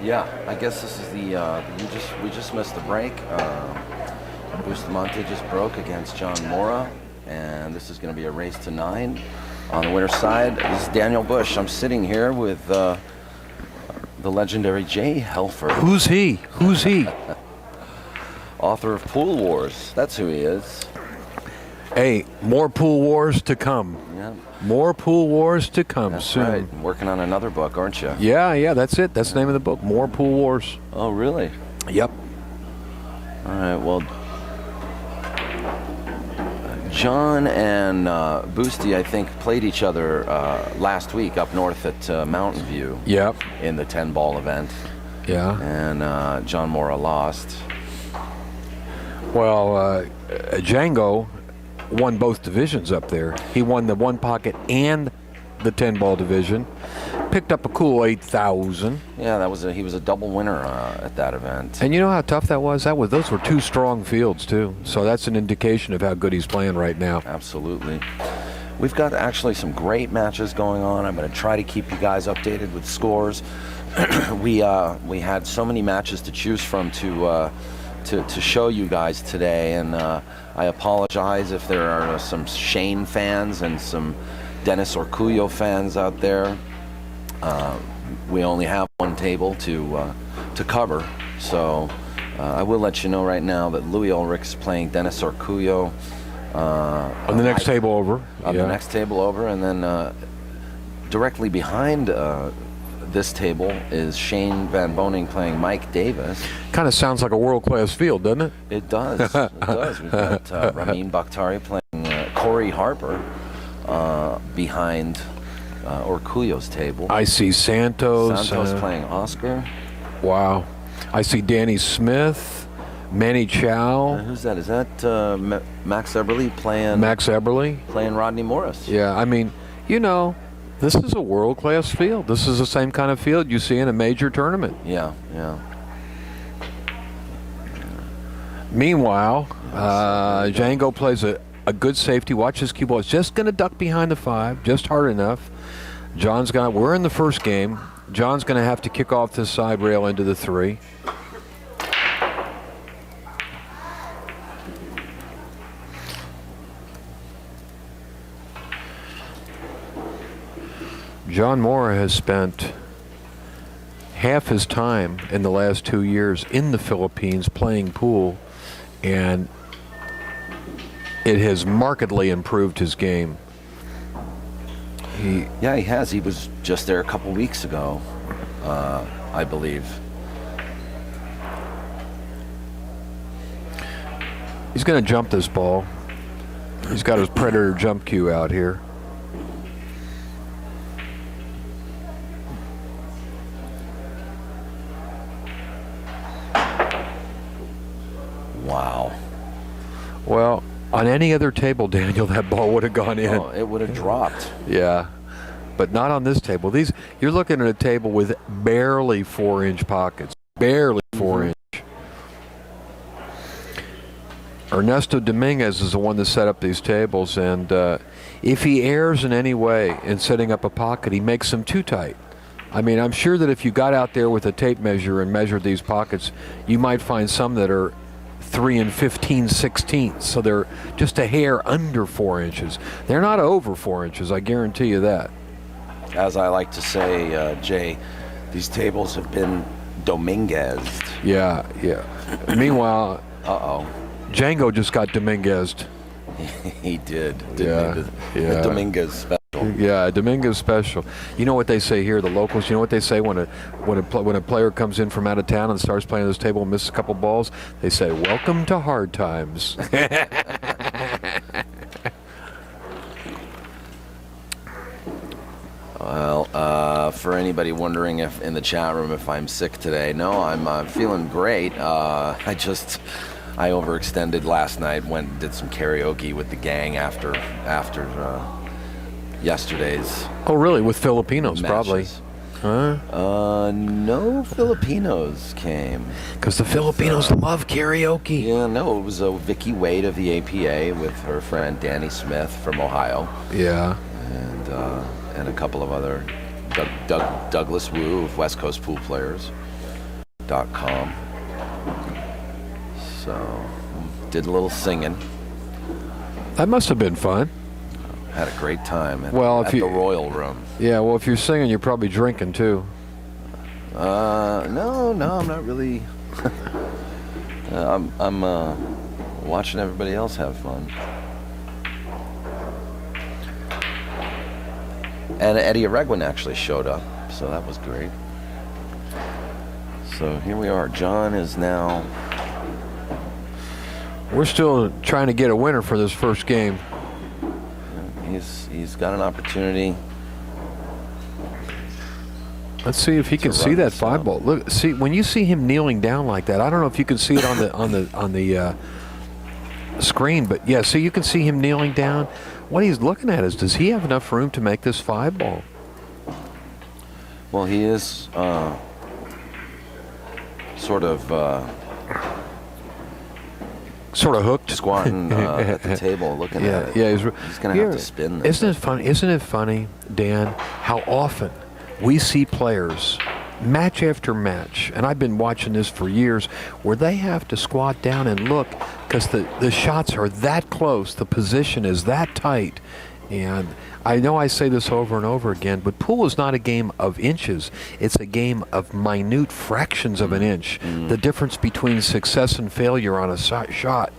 Yeah, I guess this is the we just missed the break. Bustamante just broke against John Morra, and this is going to be a race to 9 on the winner's side. This is Daniel Busch. I'm sitting here with the legendary Jay Helfert. Who's he? Who's he? Author of Pool Wars. That's who he is. Hey, more pool wars to come. Yeah. More pool wars to come That's soon. right. Working on another book, aren't you? Yeah, that's it. That's the name of the book. More pool wars. Oh, really? Yep. All right. Well, John and Boosty, I think, played each other last week up north at Mountain View. Yep. In the 10-ball event. Yeah. And John Morra lost. Well, Django won both divisions up there. He won the 1 pocket and the 10-ball division. Picked up a cool 8,000. Yeah, he was a double winner at that event. And you know how tough that was? Those were 2 strong fields too. So that's an indication of how good he's playing right now. Absolutely. We've got actually some great matches going on. I'm going to try to keep you guys updated with scores. We had so many matches to choose from to show you guys today, and I apologize if there are some Shane fans and some Dennis Orcullo fans out there. We only have 1 table to cover, so I will let you know right now that Louis Ulrich's playing Dennis Orcullo on the next table over. On the next table over, and then directly behind this table is Shane Van Boning playing Mike Davis. Kind of sounds like a world-class field, doesn't it? It does. It does. We've got Ramin Bakhtari playing Corey Harper behind Orcullo's table. I see Santos. Santos playing Oscar. Wow. I see Danny Smith, Manny Chow. Who's that? Is that Max Eberly playing? Max Eberly playing Rodney Morris. Yeah, I mean, this is a world-class field. This is the same kind of field you see in a major tournament. Yeah. Meanwhile, Django plays a good safety. Watch his cue ball. It's just going to duck behind the 5, just hard enough. We're in the first game. John's going to have to kick off this side rail into the 3. John Morra has spent half his time in the last 2 years in the Philippines playing pool, and it has markedly improved his game. He has. He was just there a couple weeks ago, I believe. He's going to jump this ball. He's got his predator jump cue out here. Wow. Well, on any other table, Daniel, that ball would have gone in. Oh, it would have dropped. Yeah, but not on this table. You're looking at a table with barely 4-inch pockets. Barely 4-inch. Ernesto Dominguez is the one that set up these tables, and if he errs in any way in setting up a pocket, he makes them too tight. I mean, I'm sure that if you got out there with a tape measure and measured these pockets, you might find some that are 3 15/16, so they're just a hair under 4 inches. They're not over 4 inches, I guarantee you that. As I like to say, Jay, these tables have been Dominguez'd. Yeah. Meanwhile, Django just got Dominguez'd. He did. Yeah. The Dominguez special. Yeah, Dominguez special. You know what they say here, the locals? You know what they say when a player comes in from out of town and starts playing this table and misses a couple balls? They say, "Welcome to hard times." Well, for anybody wondering if in the chat room if I'm sick today, no, I'm feeling great. I overextended last night. Went and did some karaoke with the gang after yesterday's. Oh, really? With Filipinos, matches. Probably. Huh? No Filipinos came. Because the Filipinos love karaoke. Yeah, no, it was Vicky Wade of the APA with her friend Danny Smith from Ohio. Yeah. And a couple of other Douglas Wu of West Coast Pool Players. So, did a little singing. That must have been fun. Had a great time at the Royal Room. Yeah, well, if you're singing, you're probably drinking too. No, I'm not really. I'm watching everybody else have fun. And Eddie Oregwin actually showed up, so that was great. So here we are. John is now. We're still trying to get a winner for this first game. He's got an opportunity. Let's see if he can see that 5-ball. Look, see when you see him kneeling down like that. I don't know if you can see it on the screen, but yeah, so you can see him kneeling down. What he's looking at is, does he have enough room to make this 5-ball? Well, he is sort of hooked, squatting at the table, looking at it. Yeah, he's going to have to spin this. Isn't it funny, Dan, how often we see players match after match, and I've been watching this for years, where they have to squat down and look because the shots are that close, the position is that tight. And I know I say this over and over again, but pool is not a game of inches. It's a game of minute fractions of an inch. The difference between success and failure on a shot.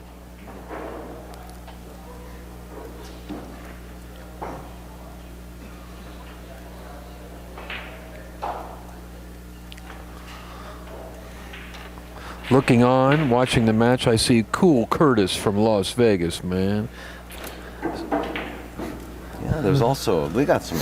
Looking on, watching the match, I see Cool Curtis from Las Vegas, man. Yeah, there's also, we got some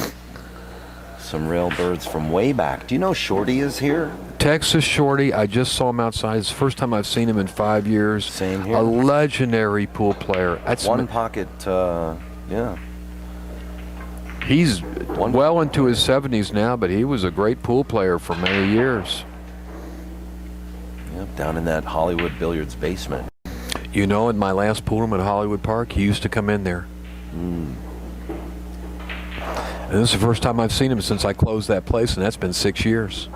railbirds from way back. Do you know Shorty is here? Texas Shorty, I just saw him outside. It's the first time I've seen him in 5 years. Same here. A legendary pool player. That's one pocket, yeah. He's well into his 70s now, but he was a great pool player for many years. Yep, down in that Hollywood Billiards basement. You know, in my last pool room at Hollywood Park, he used to come in there. And this is the first time I've seen him since I closed that place, and that's been 6 years.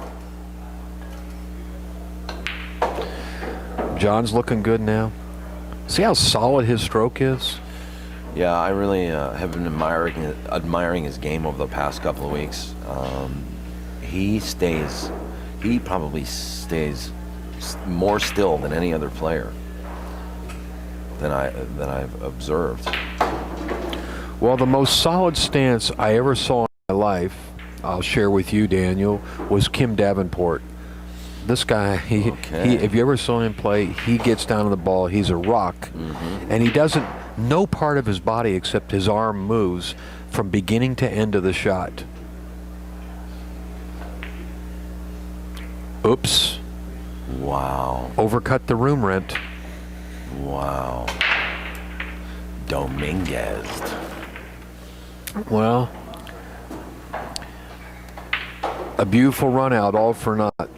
John's looking good now. See how solid his stroke is? Yeah, I really have been admiring his game over the past couple of weeks. He probably stays more still than any other player than I've observed. Well, the most solid stance I ever saw in my life, I'll share with you, Daniel, was Kim Davenport. This guy, if you ever saw him play, he gets down on the ball. He's a rock, and he doesn't. No part of his body except his arm moves from beginning to end of the shot. Oops. Wow. Overcut the room rent. Wow. Dominguez. Well, a beautiful run out, all for naught.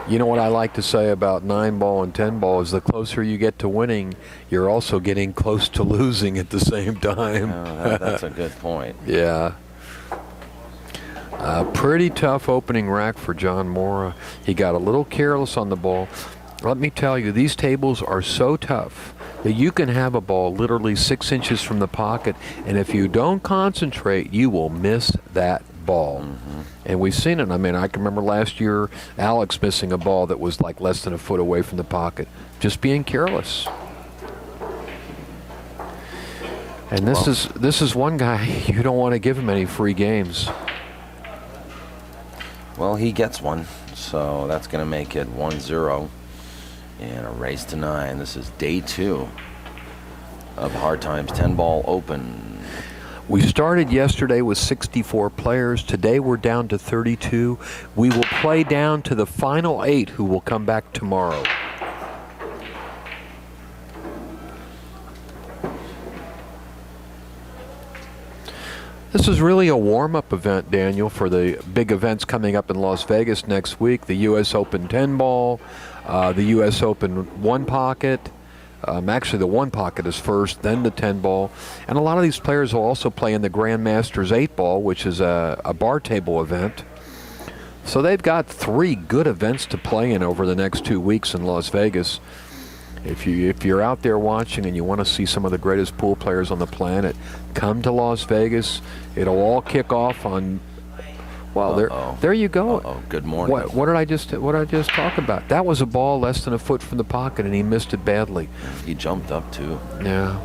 You know what I like to say about 9-ball and 10-ball is the closer you get to winning, you're also getting close to losing at the same time. Oh, that's a good point. Yeah. Pretty tough opening rack for John Morra. He got a little careless on the ball. Let me tell you, these tables are so tough that you can have a ball literally 6 inches from the pocket, and if you don't concentrate, you will miss that ball. And we've seen it. I mean, I can remember last year Alex missing a ball that was like less than a foot away from the pocket, just being careless. And this is one guy you don't want to give him any free games. Well, he gets one, so that's going to make it 1-0 and a race to 9. This is day 2 of Hard Times 10-ball Open. We started yesterday with 64 players. Today we're down to 32. We will play down to the final 8 who will come back tomorrow. This is really a warm-up event, Daniel, for the big events coming up in Las Vegas next week. The U.S. Open 10-ball, the U.S. Open 1-pocket. Actually, the 1-pocket is first, then the 10-ball. And a lot of these players will also play in the Grandmasters 8-ball, which is a bar table event. So they've got 3 good events to play in over the next 2 weeks in Las Vegas. If you're out there watching and you want to see some of the greatest pool players on the planet, come to Las Vegas. It'll all kick off on. Well, there you go. Good morning. What did I just talk about? That was a ball less than a foot from the pocket, and he missed it badly. He jumped up too. Yeah.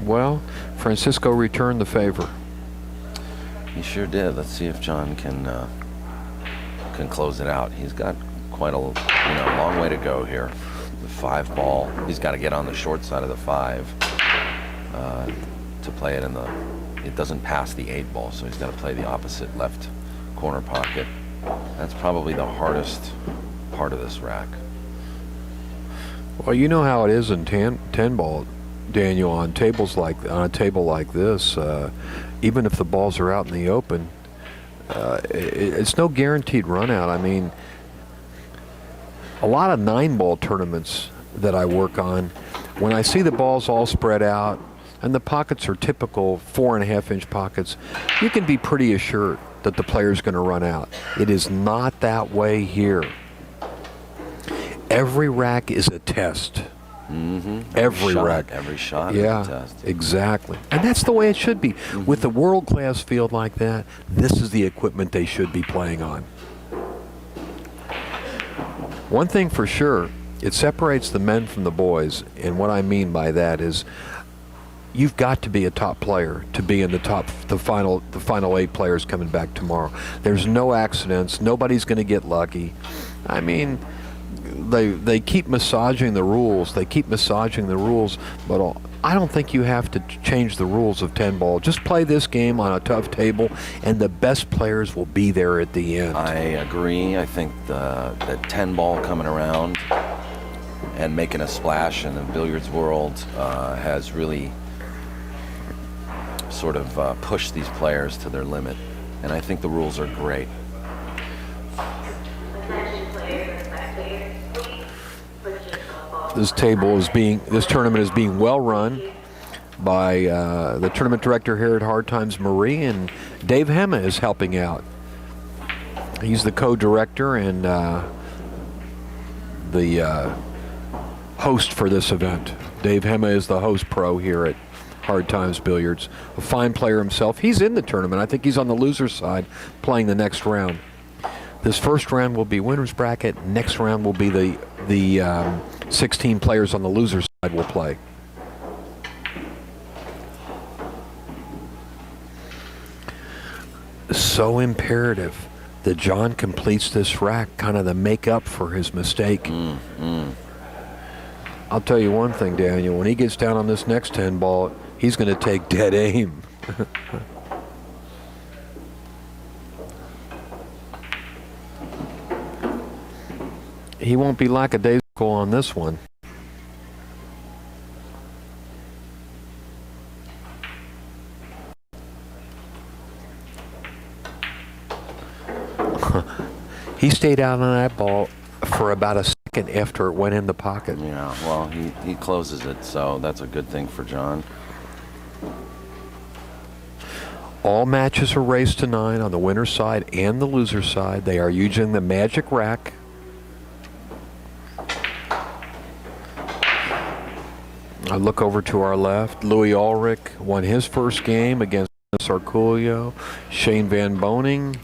Well, Francisco returned the favor. He sure did. Let's see if John can close it out. He's got quite a long way to go here. The 5 ball. He's got to get on the short side of the 5 to play it in the. It doesn't pass the 8 ball, so he's got to play the opposite left corner pocket. That's probably the hardest part of this rack. Well, you know how it is in 10 ball, Daniel, on a table like this. Even if the balls are out in the open, it's no guaranteed run out. I mean, a lot of 9-ball tournaments that I work on, when I see the balls all spread out and the pockets are typical 4.5-inch pockets, you can be pretty assured that the player's going to run out. It is not that way here. Every rack is a test. Mm-hmm. Every rack. Every shot yeah, is a test. Exactly. And that's the way it should be. Mm-hmm. With a world-class field like that, this is the equipment they should be playing on. One thing for sure, it separates the men from the boys, and what I mean by that is you've got to be a top player to be in the final 8 players coming back tomorrow. There's no accidents. Nobody's going to get lucky. I mean, they keep massaging the rules. They keep massaging the rules, but I don't think you have to change the rules of 10 ball. Just play this game on a tough table, and the best players will be there at the end. I agree. I think the 10 ball coming around and making a splash in the billiards world has really sort of pushed these players to their limit, and I think the rules are great. This tournament is being well run by the tournament director here at Hard Times, Marie, and Dave Hema is helping out. He's the co-director and the host for this event. Dave Hema is the host pro here at Hard Times Billiards. A fine player himself. He's in the tournament. I think he's on the loser side playing the next round. This first round will be winner's bracket. Next round will be the 16 players on the loser side will play. So imperative that John completes this rack, kind of the make-up for his mistake. I'll tell you one thing, Daniel. When he gets down on this next 10 ball, he's going to take dead aim. He won't be lackadaisical on this one. He stayed out on that ball for about a second after it went in the pocket. Yeah, well, he closes it, so that's a good thing for John. All matches are raised to 9 on the winner's side and the loser's side. They are using the magic rack. I look over to our left. Louis Ulrich won his first game against Sarkulio. Shane Van Boning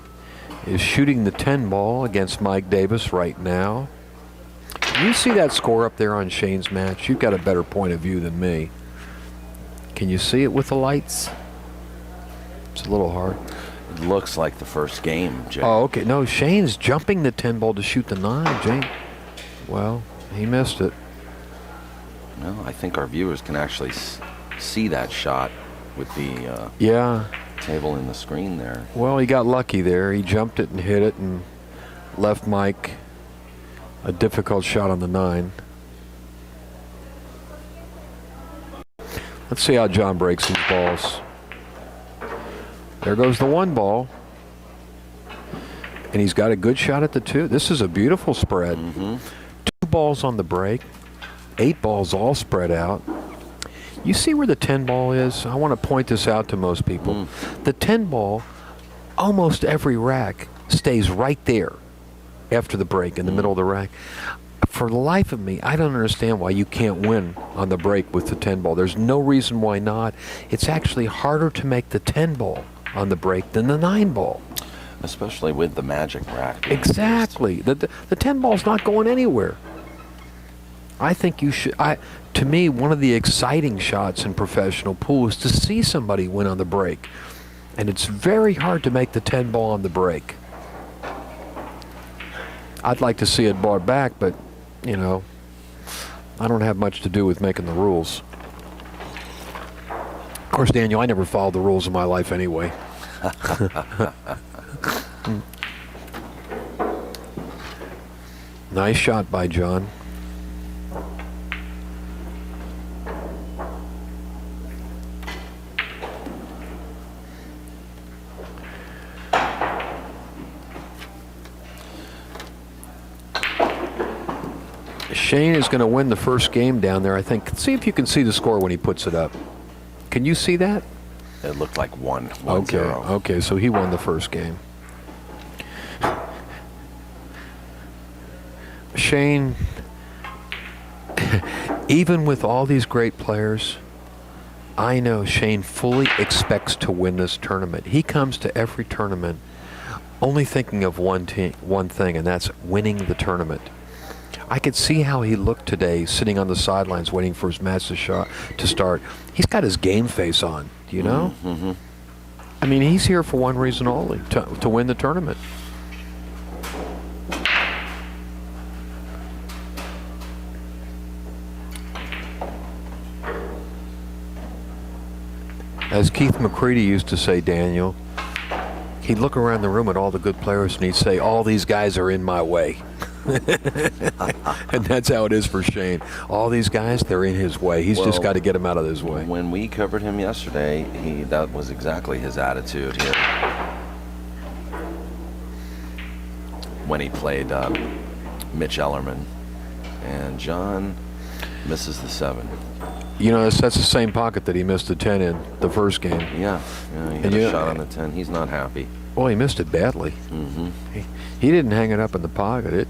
is shooting the 10 ball against Mike Davis right now. Can you see that score up there on Shane's match? You've got a better point of view than me. Can you see it with the lights? It's a little hard. It looks like the first game, Jay. Oh, okay. No, Shane's jumping the 10 ball to shoot the 9, Jane. Well, he missed it. Well, I think our viewers can actually see that shot with the table in the screen there. Well, he got lucky there. He jumped it and hit it and left Mike a difficult shot on the 9. Let's see how John breaks these balls. There goes the 1 ball. And he's got a good shot at the 2. This is a beautiful spread. 2 balls on the break. 8 balls all spread out. You see where the 10 ball is? I want to point this out to most people. The 10 ball, almost every rack stays right there after the break in the middle of the rack. For the life of me, I don't understand why you can't win on the break with the 10 ball. There's no reason why not. It's actually harder to make the 10 ball on the break than the 9 ball. Especially with the magic rack. being Exactly. The 10 ball's not going anywhere. I think you should. To me, one of the exciting shots in professional pool is to see somebody win on the break. And it's very hard to make the 10 ball on the break. I'd like to see it brought back, but, you know, I don't have much to do with making the rules. Of course, Daniel, I never followed the rules in my life anyway. Nice shot by John. Shane is going to win the first game down there, I think. See if you can see the score when he puts it up. Can you see that? It looked like 1-0. Okay, so he won the first game. Shane, even with all these great players, I know Shane fully expects to win this tournament. He comes to every tournament only thinking of one thing, and that's winning the tournament. I could see how he looked today, sitting on the sidelines waiting for his match to start. He's got his game face on, do you know? Mm-hmm. I mean, he's here for one reason only, to win the tournament. As Keith McCready used to say, Daniel, he'd look around the room at all the good players and he'd say, all these guys are in my way. And that's how it is for Shane. All these guys, they're in his way. He's just got to get them out of his way. When we covered him yesterday, that was exactly his attitude here. When he played Mitch Ellerman. And John misses the 7. You know, that's the same pocket that he missed the 10 in the first game. Yeah, he hit a shot on the 10. He's not happy. Well, he missed it badly. Mm-hmm. He didn't hang it up in the pocket.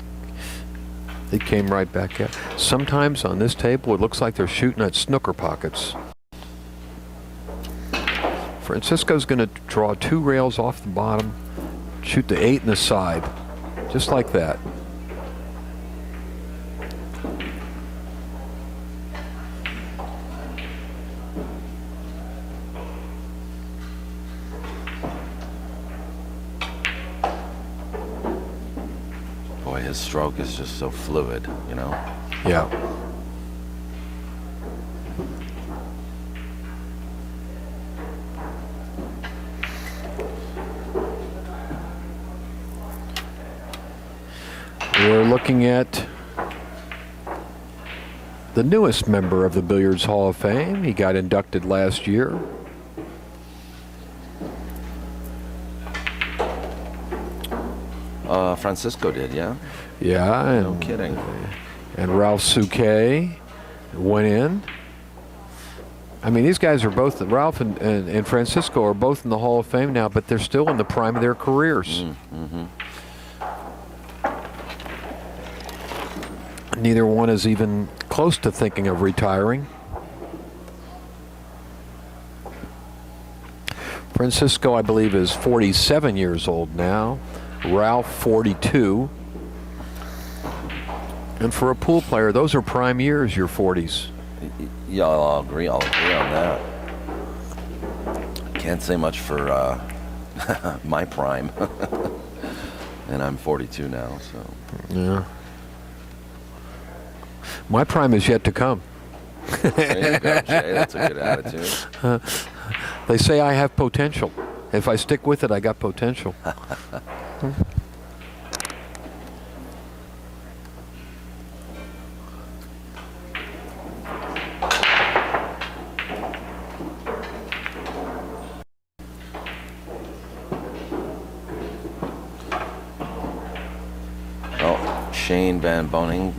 It came right back out. Sometimes on this table, it looks like they're shooting at snooker pockets. Francisco's going to draw 2 rails off the bottom, shoot the 8 in the side, just like that. Boy, his stroke is just so fluid, you know? Yeah. We're looking at the newest member of the Billiards Hall of Fame. He got inducted last year. Francisco did, yeah? Yeah. No kidding. And Ralph Souquet went in. I mean, these guys are both, Ralph and Francisco are both in the Hall of Fame now, but they're still in the prime of their careers. Mm-hmm. Neither one is even close to thinking of retiring. Francisco, I believe, is 47 years old now. Ralph, 42. And for a pool player, those are prime years, your 40s. Yeah, I'll agree on that. Can't say much for my prime. And I'm 42 now, so. Yeah. My prime is yet to come. There you go, Jay. That's a good attitude. They say I have potential. If I stick with it, I got potential. Well, Shane Van Boning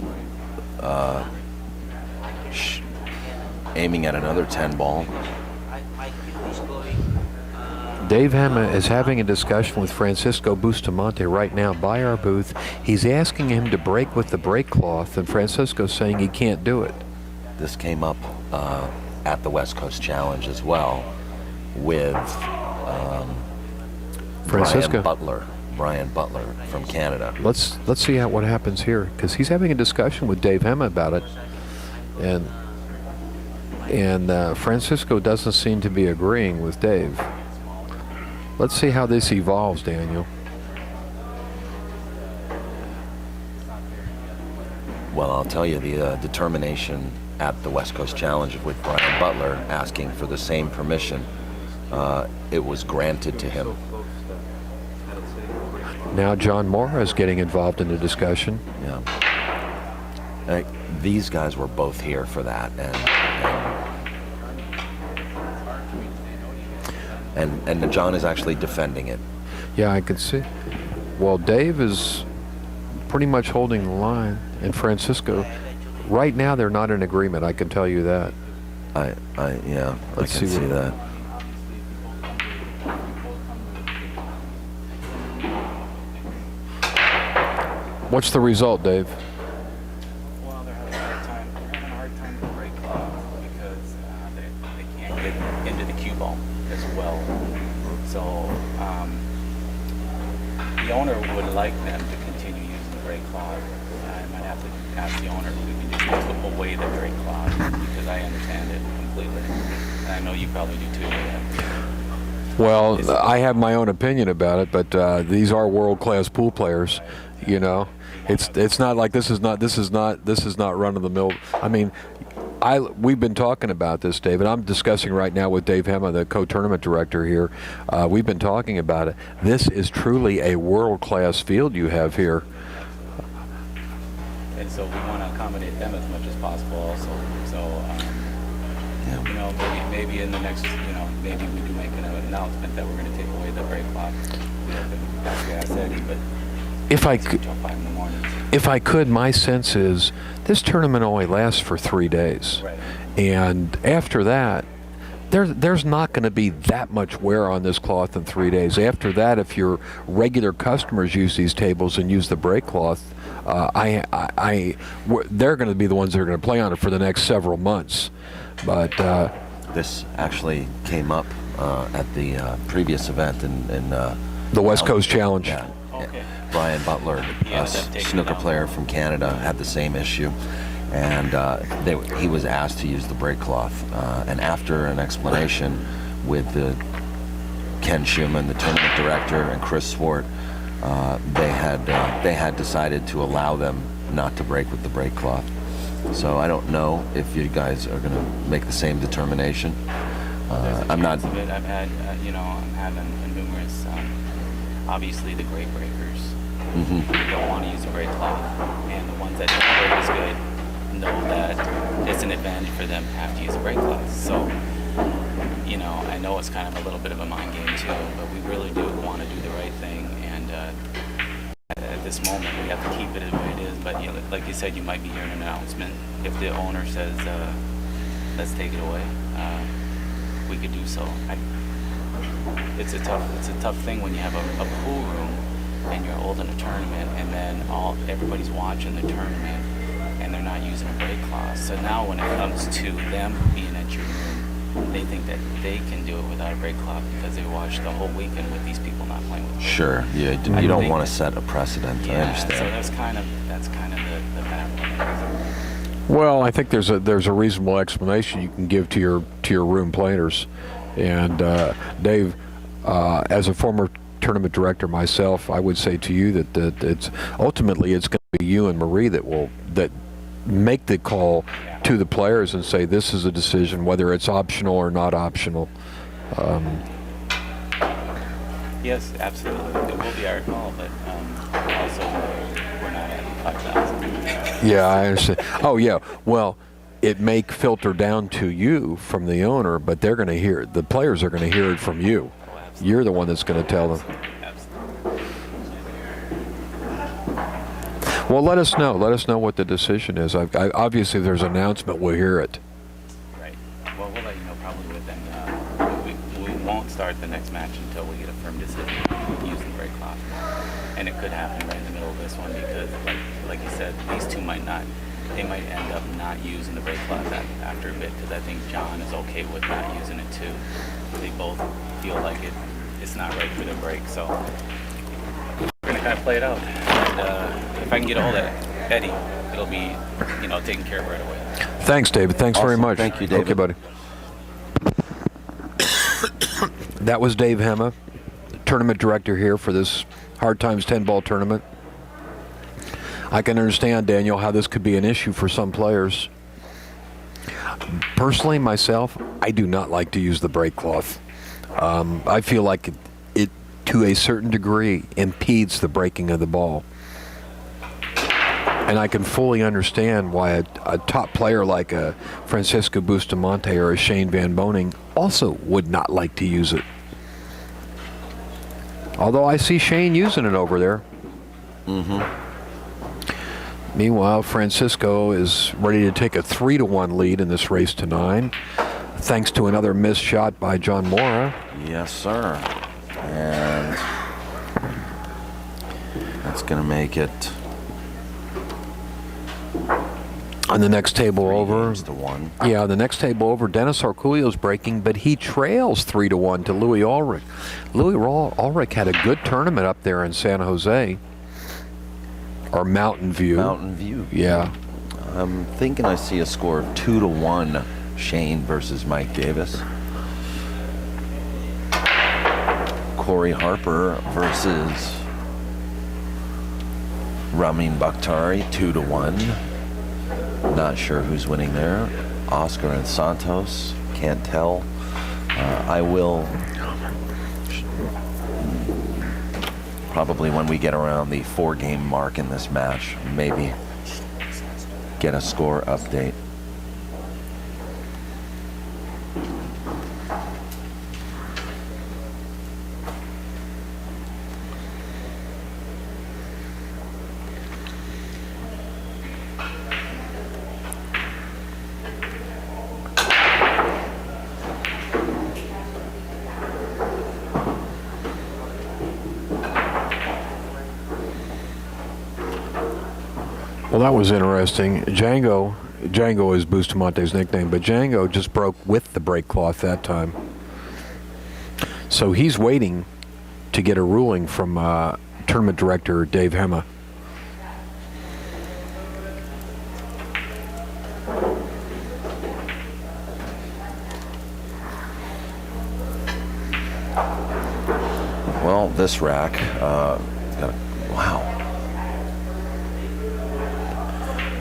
aiming at another 10 ball. Dave Hema is having a discussion with Francisco Bustamante right now by our booth. He's asking him to break with the brake cloth, and Francisco's saying he can't do it. This came up at the West Coast Challenge as well with Francisco. Brian Butler from Canada. Let's see what happens here, because he's having a discussion with Dave Hema about it, and Francisco doesn't seem to be agreeing with Dave. Let's see how this evolves, Daniel. Well, I'll tell you, the determination at the West Coast Challenge with Brian Butler asking for the same permission, it was granted to him. Now John Morra is getting involved in the discussion. Yeah. These guys were both here for that, and John is actually defending it. Yeah, I can see. Well, Dave is pretty much holding the line, and Francisco, right now they're not in agreement. I can tell you that. I can see that. What's the result, Dave? Well, they're having a hard time with the brake cloth because they can't get into the cue ball as well. So the owner would like them to continue using the brake cloth. I might have to ask the owner if we can just flip away the brake cloth, because I understand it completely. And I know you probably do too. Well, I have my own opinion about it, but these are world-class pool players. You know, it's not like this is not run of the mill. I mean, we've been talking about this, David. I'm discussing right now with Dave Hema, the co-tournament director here. We've been talking about it. This is truly a world-class field you have here. And so we want to accommodate them as much as possible also. So, you know, maybe in the next, maybe we do make an announcement that we're going to take away the brake cloth. That's what I said, but if I could, my sense is this tournament only lasts for 3 days. Right. And after that, there's not going to be that much wear on this cloth in 3 days. After that, if your regular customers use these tables and use the brake cloth, they're going to be the ones that are going to play on it for the next several months. But this actually came up at the previous event in the West Coast Challenge. Yeah. Okay. Brian Butler, a snooker player from Canada, had the same issue, and he was asked to use the brake cloth. And after an explanation with Ken Schumann, the tournament director, and Chris Swart, they had decided to allow them not to break with the brake cloth. So I don't know if you guys are going to make the same determination. I'm not. I've had, I'm having numerous. Obviously, the great breakers don't want to use a brake cloth, and the ones that don't break as good know that it's an advantage for them to have to use a brake cloth. So, I know it's kind of a little bit of a mind game too, but we really do want to do the right thing, and at this moment we have to keep it the way it is. But like you said, you might be hearing an announcement. If the owner says, let's take it away, we could do so. It's a tough thing when you have a pool room and you're holding a tournament, and then everybody's watching the tournament and they're not using a brake cloth. So now when it comes to them being at your room, they think that they can do it without a brake cloth because they watched the whole weekend with these people not playing with. Sure, you don't want to set a precedent. Yeah, I understand. so that's kind of the battle. Well, I think there's a reasonable explanation you can give to your room players, and Dave, as a former tournament director myself, I would say to you that it's ultimately it's going to be you and Marie that make the call to the players and say this is a decision, whether it's optional or not optional. Yes, absolutely. It will be our call, but also we're not at 5,000. Yeah, I understand. Oh, yeah. Well, it may filter down to you from the owner, but the players are going to hear it from you. Oh, you're the one that's going to tell them. Absolutely. Well, let us know. Let us know what the decision is. Obviously, if there's an announcement, we'll hear it. Right. Well, we'll let you know probably within. We won't start the next match until could happen right in the middle of this one because, like you said, these two might end up not using the brake cloth after a bit because I think John is okay with not using it too. They both feel like it's not right for the brake, so we're gonna kind of play it out. And if I can get a hold of Eddie, it'll be taken care of right away. Thanks, David. Thanks very much. Thank you, David. Okay, buddy. That was Dave Hema, tournament director here for this Hard Times 10-ball tournament. I can understand, Daniel, how this could be an issue for some players. Personally, myself, I do not like to use the brake cloth. I feel like it, to a certain degree, impedes the breaking of the ball. And I can fully understand why a top player like a Francisco Bustamante or a Shane Van Boening also would not like to use it. Although I see Shane using it over there. Meanwhile, Francisco is ready to take a 3-1 lead in this race to 9, thanks to another missed shot by John Morra. Yes, sir. And that's going to make it on the next table 3 over. games to 1. Yeah, the next table over, Dennis Arculio's breaking, but he trails 3-1 to Louis Ulrich. Louis Ulrich had a good tournament up there in San Jose. Or Mountain View. Mountain View. Yeah. I'm thinking I see a score of 2-1, Shane versus Mike Davis. Corey Harper versus Ramin Bakhtari, 2-1. Not sure who's winning there. Oscar and Santos, can't tell. I will probably, when we get around the 4-game mark in this match, maybe get a score update. Well, that was interesting. Django is Bustamante's nickname, but Django just broke with the brake cloth that time. So he's waiting to get a ruling from tournament director Dave Hema. Well, this rack, wow.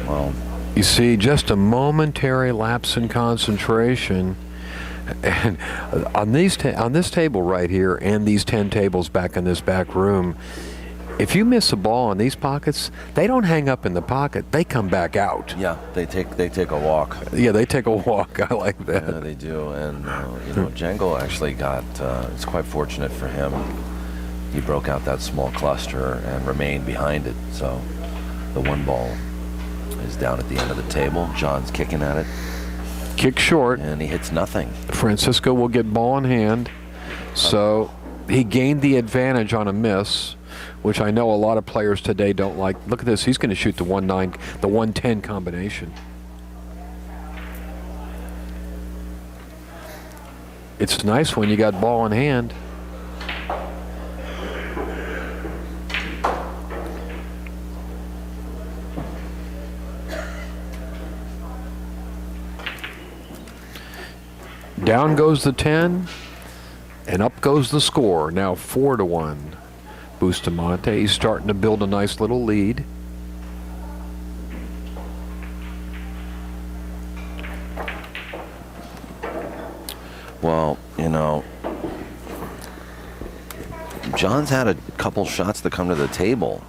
Well, You see, just a momentary lapse in concentration, and on this table right here, and these 10 tables back in this back room, if you miss a ball in these pockets, they don't hang up in the pocket; they come back out. yeah, they take a walk. Yeah, they take a walk. I like that. Yeah, they do. And Django actually got. It's quite fortunate for him. He broke out that small cluster and remained behind it. So the 1 ball is down at the end of the table. John's kicking at it, Kick short. and he hits nothing. Francisco will get ball in hand. So he gained the advantage on a miss, which I know a lot of players today don't like. Look at this. He's going to shoot the 1-9, the 1-10 combination. It's nice when you got ball in hand. Down goes the 10, and up goes the score. Now 4-1. Bustamante, he's starting to build a nice little lead. Well, John's had a couple shots to come to the table.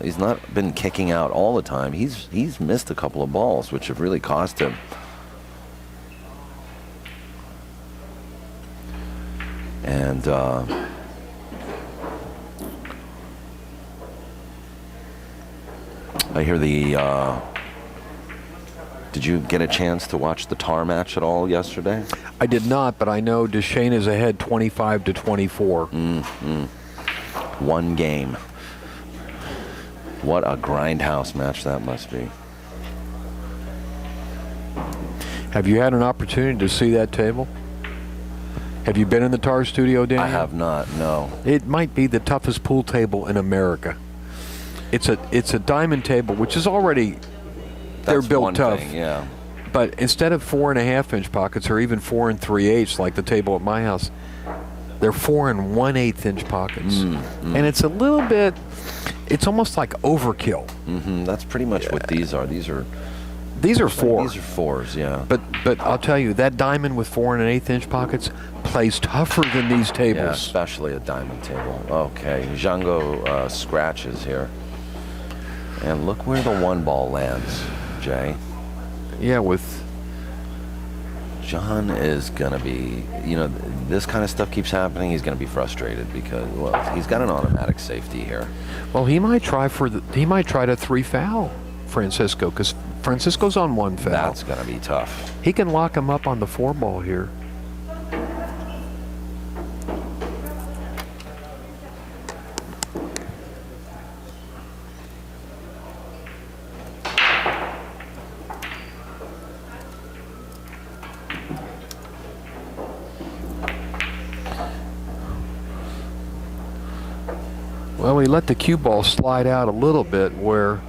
He's not been kicking out all the time. He's missed a couple of balls, which have really cost him. And I hear the. Did you get a chance to watch the tar match at all yesterday? I did not, but I know Duchesne is ahead 25-24. 1 game. What a grindhouse match that must be. Have you had an opportunity to see that table? Have you been in the Tar Studio, Daniel? I have not, no. It might be the toughest pool table in America. It's a diamond table, which is already, they're That's built one tough. thing, yeah. But instead of 4.5-inch pockets, or even 4 3/8 like the table at my house, they're 4 1/8-inch pockets. And it's a little bit, it's almost like overkill. That's pretty much what these are. These are 4. These are 4s, yeah. But I'll tell you, that diamond with 4 1/8-inch pockets plays tougher than these tables. Yeah, especially a diamond table. Okay, Django scratches here. And look where the 1 ball lands, Jay. Yeah, with John is going to be, this kind of stuff keeps happening. He's going to be frustrated because, well, he's got an automatic safety here. well, he might try to 3-foul Francisco, because Francisco's on 1 foul. That's going to be tough. He can lock him up on the 4 ball here. Well, we let the cue ball slide out a little bit where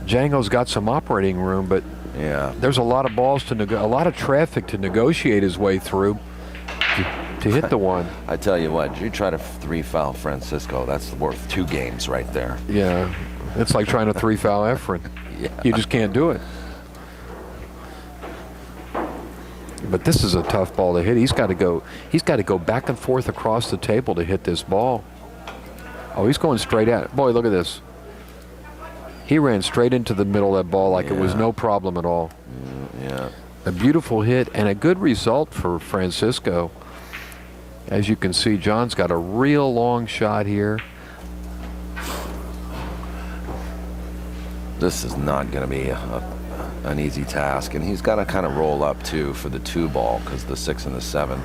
Django's got some operating room, but Yeah. there's a lot of balls a lot of traffic to negotiate his way through to hit the one. I tell you what, you try to 3-foul Francisco, that's worth 2 games right there. Yeah, it's like trying to 3-foul Efren. Yeah. You just can't do it. But this is a tough ball to hit. He's got to go back and forth across the table to hit this ball. Oh, he's going straight at it. Boy, look at this. He ran straight into the middle of that ball like it was no problem at all. Yeah. A beautiful hit and a good result for Francisco. As you can see, John's got a real long shot here. This is not going to be an easy task, and he's got to kind of roll up too for the 2 ball, because the 6 and the 7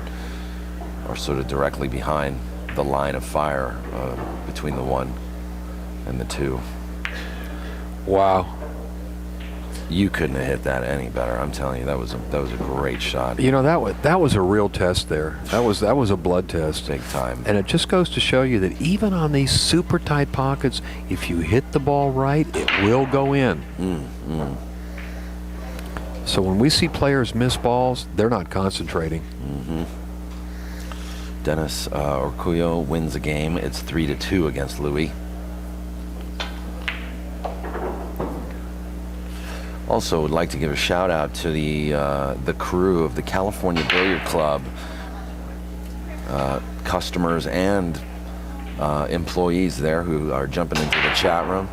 are sort of directly behind the line of fire between the 1 and the 2. Wow. You couldn't have hit that any better. I'm telling you, that was a great shot. You know, that was a real test there. That was a blood test. Big time. And it just goes to show you that even on these super tight pockets, if you hit the ball right, it will go in. So when we see players miss balls, they're not concentrating. Dennis Orcullo wins the game. It's 3-2 against Louis. Also, would like to give a shout out to the crew of the California Billiard Club, customers and employees there who are jumping into the chat room.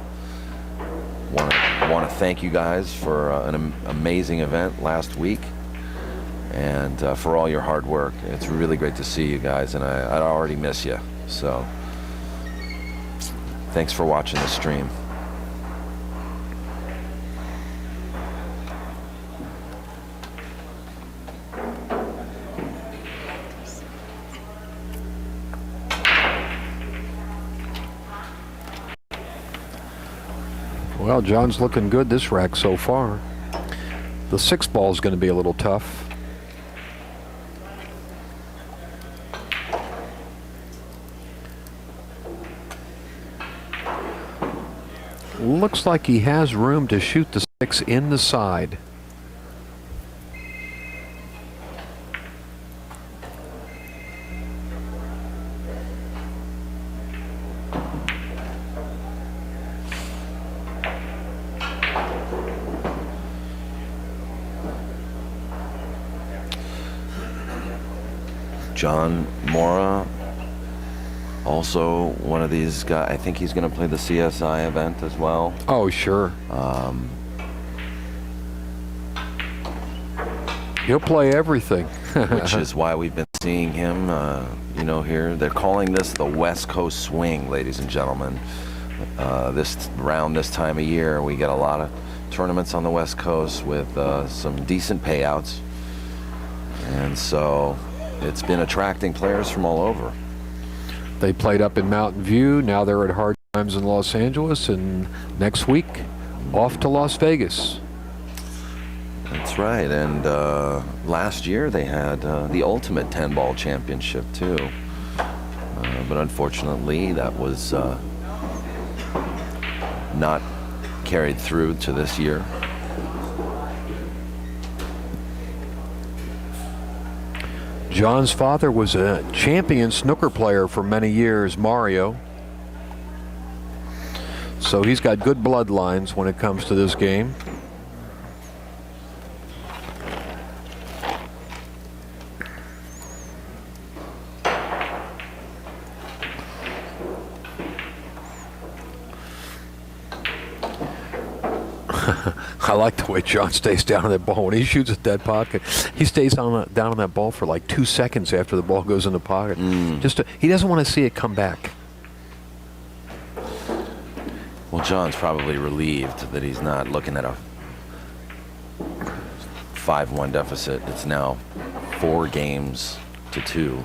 Want to thank you guys for an amazing event last week, and for all your hard work. It's really great to see you guys, and I already miss you. So, thanks for watching the stream. Well, John's looking good this rack so far. The 6 ball is going to be a little tough. Looks like he has room to shoot the 6 in the side. John Morra, also one of these guys. I think he's going to play the CSI event as well. Oh, sure. He'll play everything. Which is why we've been seeing him, here. They're calling this the West Coast swing, ladies and gentlemen. Around this time of year, we get a lot of tournaments on the West Coast with some decent payouts. And so it's been attracting players from all over. They played up in Mountain View. Now they're at Hard times in Los Angeles, and next week off to Las Vegas. That's right. And last year they had the Ultimate 10-Ball Championship too. But unfortunately, that was not carried through to this year. John's father was a champion snooker player for many years, Mario. So he's got good bloodlines when it comes to this game. I like the way John stays down on that ball. When he shoots at that pocket, he stays down on that ball for like 2 seconds after the ball goes in the pocket. He doesn't want to see it come back. Well, John's probably relieved that he's not looking at a 5-1 deficit. It's now 4 games to 2.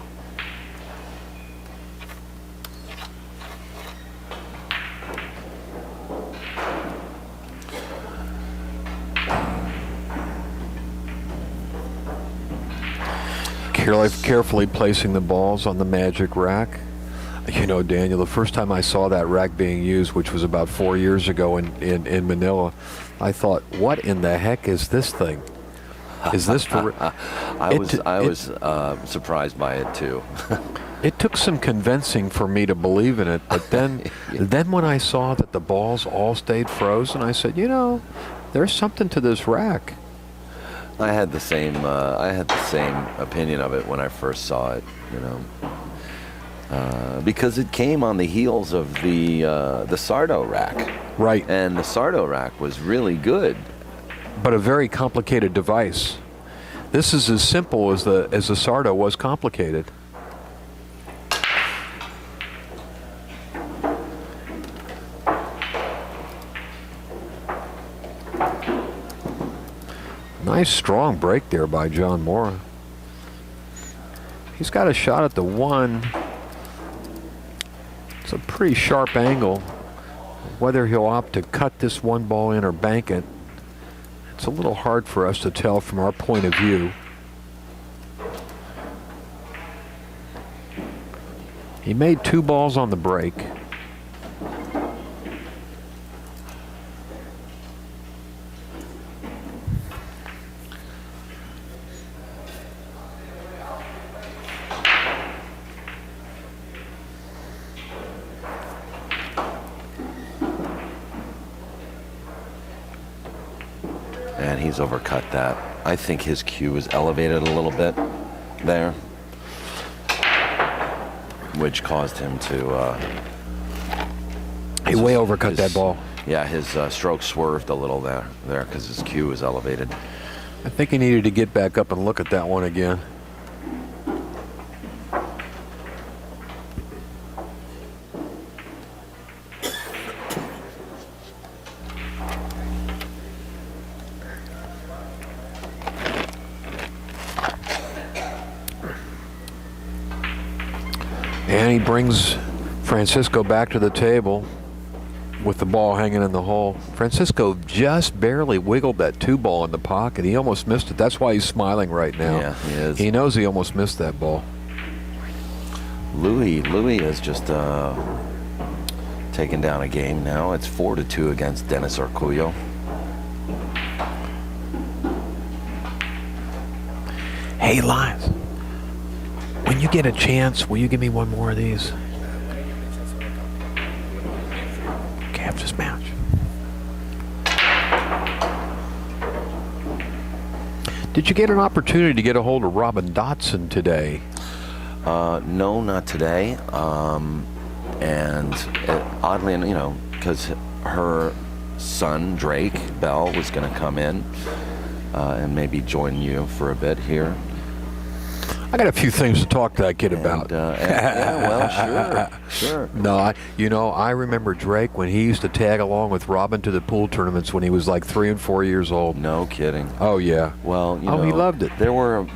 Carefully placing the balls on the magic rack. You know, Daniel, the first time I saw that rack being used, which was about 4 years ago in Manila, I thought, what in the heck is this thing? Is this for... I was surprised by it too. It took some convincing for me to believe in it, but then when I saw that the balls all stayed frozen, I said, you know, there's something to this rack. I had the same opinion of it when I first saw it, you know, because it came on the heels of the Sardo rack, right? And the Sardo rack was really good, but a very complicated device. This is as simple as the Sardo was complicated. Nice strong break there by John Morra. He's got a shot at the 1. It's a pretty sharp angle. Whether he'll opt to cut this 1 ball in or bank it, it's a little hard for us to tell from our point of view. He made 2 balls on the break. and he's overcut that. I think his cue is elevated a little bit there, which caused him to... he way overcut that ball. Yeah, his stroke swerved a little there because his cue was elevated. I think he needed to get back up and look at that one again. And he brings Francisco back to the table with the ball hanging in the hole. Francisco just barely wiggled that 2-ball in the pocket. He almost missed it. That's why he's smiling right now. Yeah, he is. He knows he almost missed that ball. Louis has just taken down a game now. It's 4-2 against Dennis Arcullo. Hey, Lions, when you get a chance, will you give me one more of these? Okay, after this match. Did you get an opportunity to get a hold of Robin Dotson today? No, not today. And oddly, you know, because her son, Drake Bell, was going to come in and maybe join you for a bit here. I got a few things to talk to that kid about. Yeah, well, sure. No, I remember Drake when he used to tag along with Robin to the pool tournaments when he was like 3 and 4 years old. No kidding. Oh yeah. Well, you know, he loved it. There were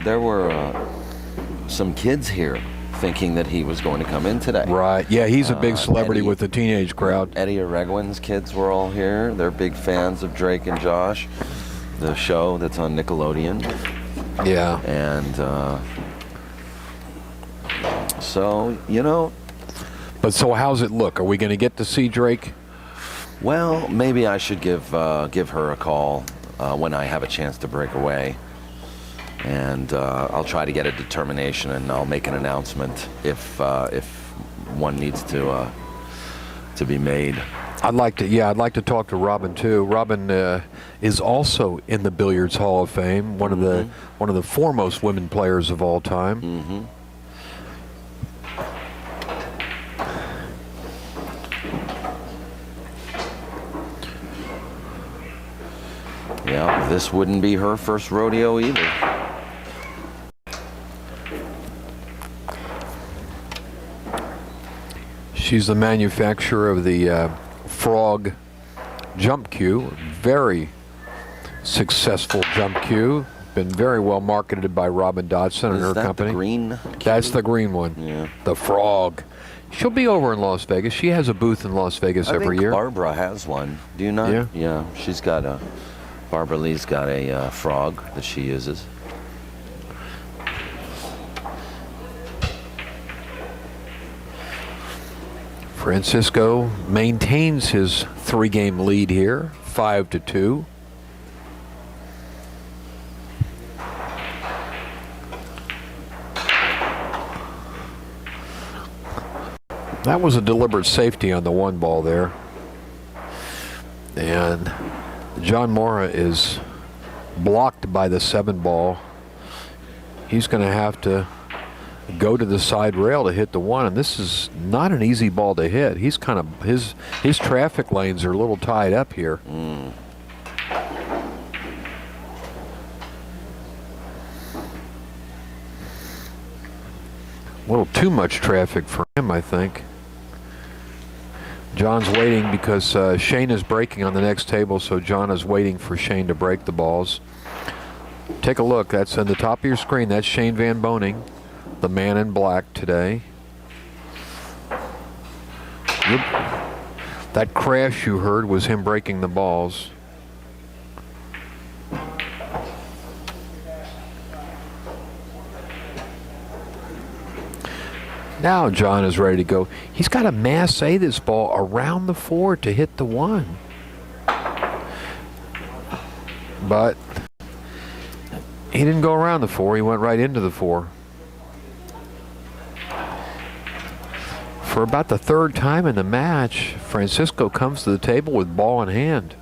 some kids here thinking that he was going to come in today. Right. Yeah, he's a big celebrity Eddie- with the teenage crowd. Eddie Oregwin's kids were all here. They're big fans of Drake and Josh, the show that's on Nickelodeon. Yeah. And so, you know, But so how's it look? Are we going to get to see Drake? well, maybe I should give her a call when I have a chance to break away. And I'll try to get a determination, and I'll make an announcement if one needs to be made. I'd like to talk to Robin too. Robin is also in the Billiards Hall of Fame, one of the foremost women players of all time. Mm-hmm. Yeah, this wouldn't be her first rodeo either. She's the manufacturer of the Frog jump cue, very successful jump cue. Been very well marketed by Robin Dodson and her Is that company. the green? That's the green one. Yeah. The Frog. She'll be over in Las Vegas. She has a booth in Las Vegas I every think year. Barbara has one. Do you not? Yeah. Yeah. Barbara Lee's got a frog that she uses. Francisco maintains his 3-game lead here, 5-2. That was a deliberate safety on the 1 ball there. And John Morra is blocked by the 7 ball. He's going to have to go to the side rail to hit the 1, and this is not an easy ball to hit. He's kind of his traffic lanes are a little tied up here. A little too much traffic for him, I think. John's waiting because Shane is breaking on the next table, so John is waiting for Shane to break the balls. Take a look. That's on the top of your screen. That's Shane Van Boning, the man in black today. That crash you heard was him breaking the balls. Now John is ready to go. He's got to masse this ball around the 4 to hit the 1. But he didn't go around the 4. He went right into the 4. For about the 3rd time in the match, Francisco comes to the table with ball in hand.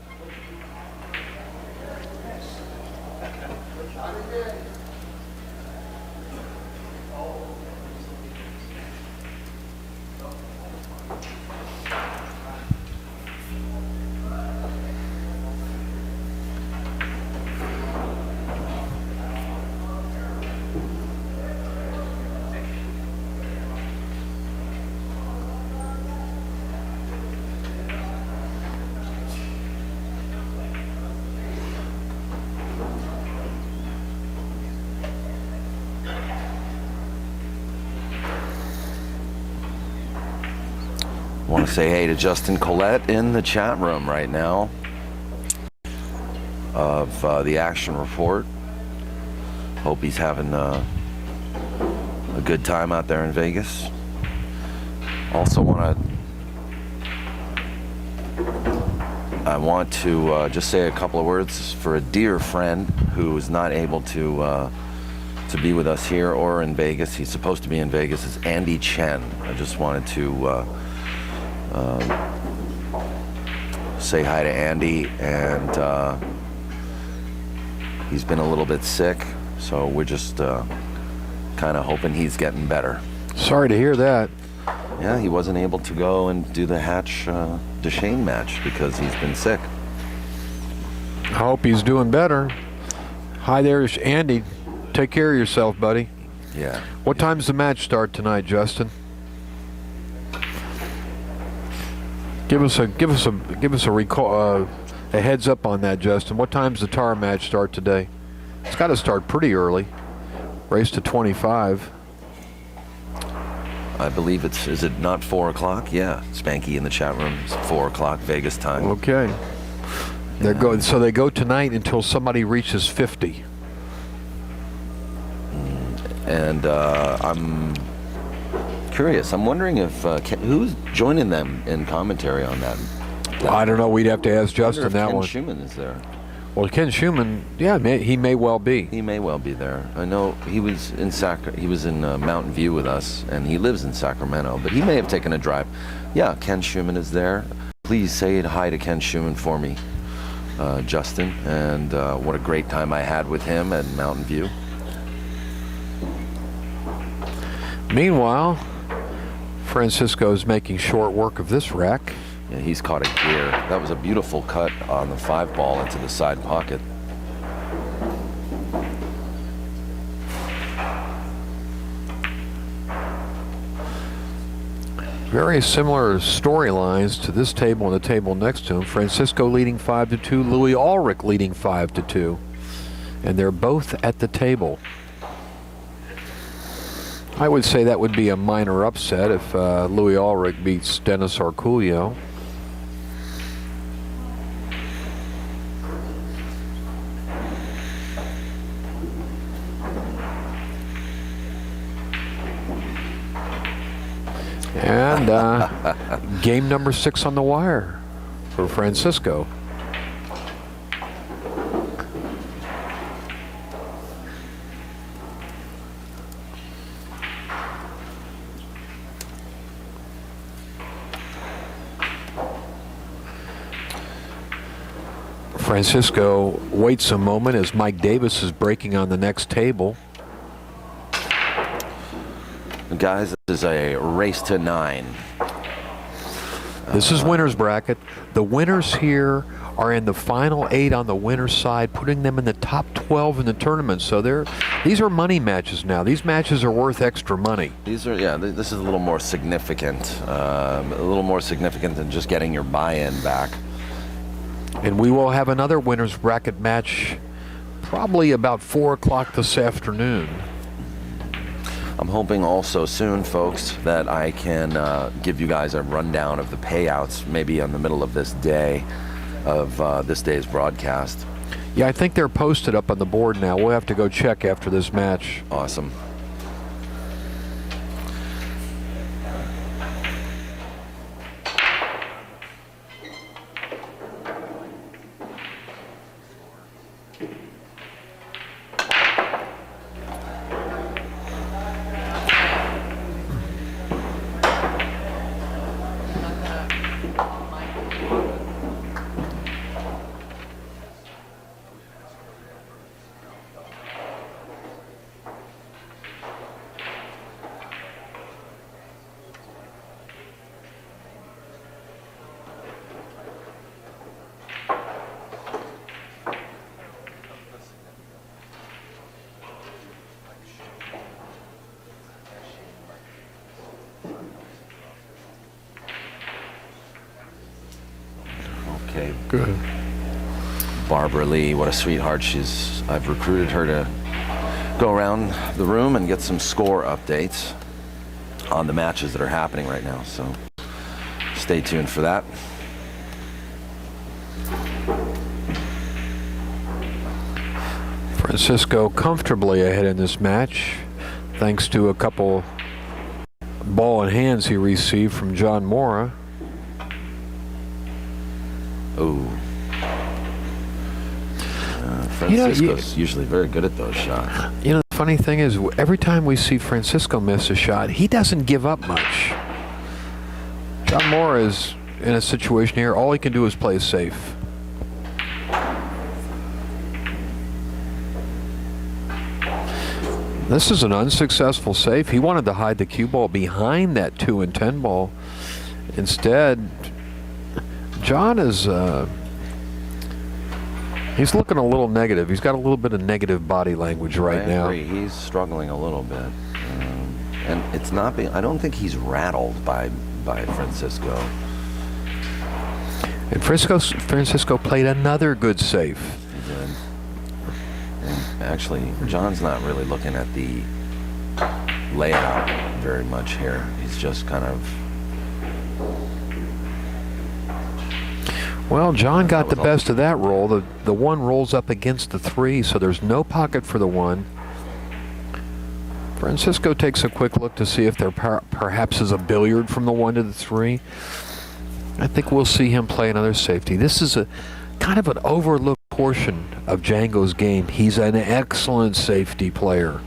I want to say hey to Justin Collette in the chat room right now of the Action Report. Hope he's having a good time out there in Vegas. Also I want to just say a couple of words for a dear friend who is not able to be with us here or in Vegas. He's supposed to be in Vegas. It's Andy Chen. I just wanted to say hi to Andy, and he's been a little bit sick, so we're just kind of hoping he's getting better. Sorry to hear that. Yeah, he wasn't able to go and do the Hatch DeShane match because he's been sick. I hope he's doing better. Hi there, Andy. Take care of yourself, buddy. Yeah. What time's the match start tonight, Justin? Give us a recall, a heads up on that, Justin. What time's the tar match start today? It's got to start pretty early. Race to 25. I believe is it not 4 o'clock? Yeah, Spanky in the chat room. It's 4 o'clock Vegas time. Okay. So they go tonight until somebody reaches 50. And I'm curious. I'm wondering if who's joining them in commentary on that. I don't know. We'd have to ask Justin that Ken one. Schumann is there. Well, Ken Schumann, yeah, he may well be. He may well be there. I know he was in Mountain View with us, and he lives in Sacramento. But he may have taken a drive. Yeah, Ken Schumann is there. Please say hi to Ken Schumann for me, Justin. And what a great time I had with him at Mountain View. Meanwhile, Francisco's making short work of this rack. Yeah, he's caught a gear. That was a beautiful cut on the 5-ball into the side pocket. Very similar storylines to this table and the table next to him. Francisco leading 5-2, Louis Ulrich leading 5-2. And they're both at the table. I would say that would be a minor upset if Louis Ulrich beats Dennis Arculio. And game number 6 on the wire for Francisco. Francisco waits a moment as Mike Davis is breaking on the next table. Guys, this is a race to 9. This is winner's bracket. The winners here are in the final 8 on the winner's side, putting them in the top 12 in the tournament. So these are money matches now. These matches are worth extra money. These are, yeah, this is a little more significant. A little more significant than just getting your buy-in back. And we will have another winner's bracket match probably about 4 o'clock this afternoon. I'm hoping also soon, folks, that I can give you guys a rundown of the payouts, maybe in the middle of this day, of this day's broadcast. Yeah, I think they're posted up on the board now. We'll have to go check after this match. Awesome. Okay. Good. Barbara Lee, what a sweetheart. I've recruited her to go around the room and get some score updates on the matches that are happening right now. So stay tuned for that. Francisco comfortably ahead in this match, thanks to a couple ball in hands he received from John Morra. Oh. Francisco's usually very good at those shots. You know, the funny thing is, every time we see Francisco miss a shot, he doesn't give up much. John Morra is in a situation here, all he can do is play safe. This is an unsuccessful save. He wanted to hide the cue ball behind that 2 and 10 ball. Instead, John is, he's looking a little negative. He's got a little bit of negative body language right now. I agree. He's struggling a little bit. And it's not being, I don't think he's rattled by Francisco. And Francisco played another good save. He did. And actually, John's not really looking at the lay it out very much here. He's just kind of. Well, John got the best of that roll. The 1 rolls up against the 3, so there's no pocket for the 1. Francisco takes a quick look to see if there perhaps is a billiard from the 1 to the 3. I think we'll see him play another safety. This is a kind of an overlooked portion of Django's game. He's an excellent safety player.